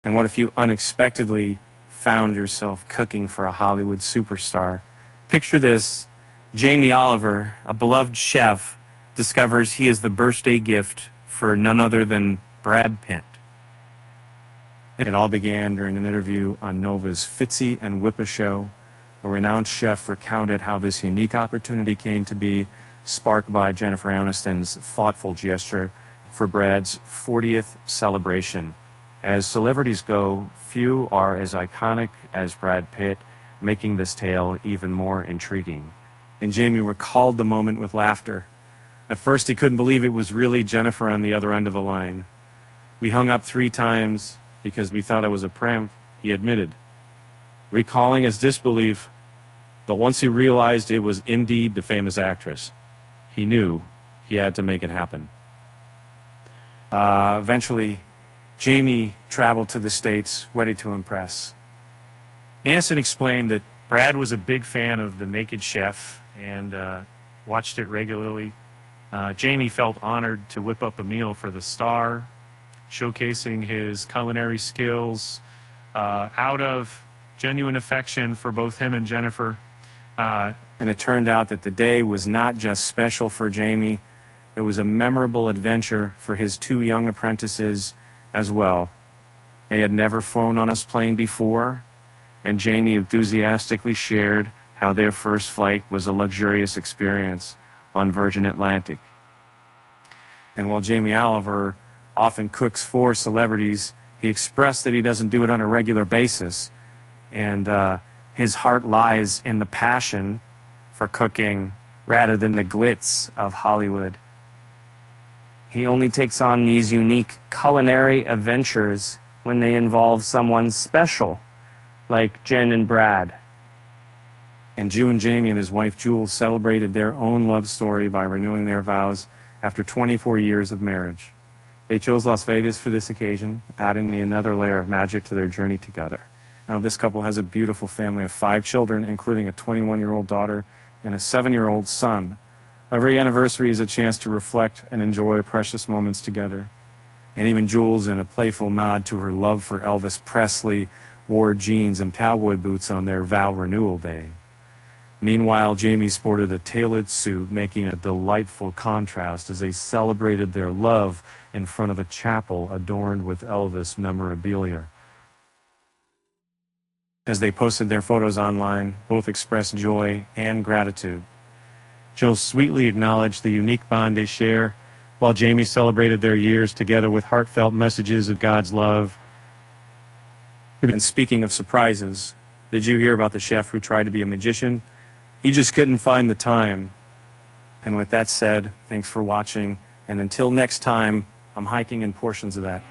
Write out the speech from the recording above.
And what if you unexpectedly found yourself cooking for a Hollywood superstar? Picture this: Jamie Oliver, a beloved chef, discovers he is the birthday gift for none other than Brad Pitt. It all began during an interview on Nova's Fitzy and Whippa show. A renowned chef recounted how this unique opportunity came to be, sparked by Jennifer Aniston's thoughtful gesture for Brad's 40th celebration. As celebrities go, few are as iconic as Brad Pitt, making this tale even more intriguing. And Jamie recalled the moment with laughter. At first he couldn't believe it was really Jennifer on the other end of the line. "We hung up 3 times because we thought it was a prank," he admitted, recalling his disbelief. But once he realized it was indeed the famous actress, he knew he had to make it happen. Eventually, Jamie traveled to the States, ready to impress. Aniston explained that Brad was a big fan of The Naked Chef and watched it regularly. Jamie felt honored to whip up a meal for the star, showcasing his culinary skills out of genuine affection for both him and Jennifer. And it turned out that the day was not just special for Jamie, it was a memorable adventure for his 2 young apprentices as well. They had never flown on a plane before, and Jamie enthusiastically shared how their first flight was a luxurious experience on Virgin Atlantic. And while Jamie Oliver often cooks for celebrities, he expressed that he doesn't do it on a regular basis, and his heart lies in the passion for cooking rather than the glitz of Hollywood. He only takes on these unique culinary adventures when they involve someone special, like Jen and Brad. And Jamie and his wife Jules celebrated their own love story by renewing their vows after 24 years of marriage. They chose Las Vegas for this occasion, adding another layer of magic to their journey together. Now, this couple has a beautiful family of 5 children, including a 21-year-old daughter and a 7-year-old son. Every anniversary is a chance to reflect and enjoy precious moments together. And even Jules, in a playful nod to her love for Elvis Presley, wore jeans and cowboy boots on their vow renewal day. Meanwhile, Jamie sported a tailored suit, making a delightful contrast as they celebrated their love in front of a chapel adorned with Elvis memorabilia. As they posted their photos online, both expressed joy and gratitude. Jill sweetly acknowledged the unique bond they share, while Jamie celebrated their years together with heartfelt messages of God's love. And speaking of surprises, did you hear about the chef who tried to be a magician? He just couldn't find the time. And with that said, thanks for watching, and until next time, I'm hiking in portions of that.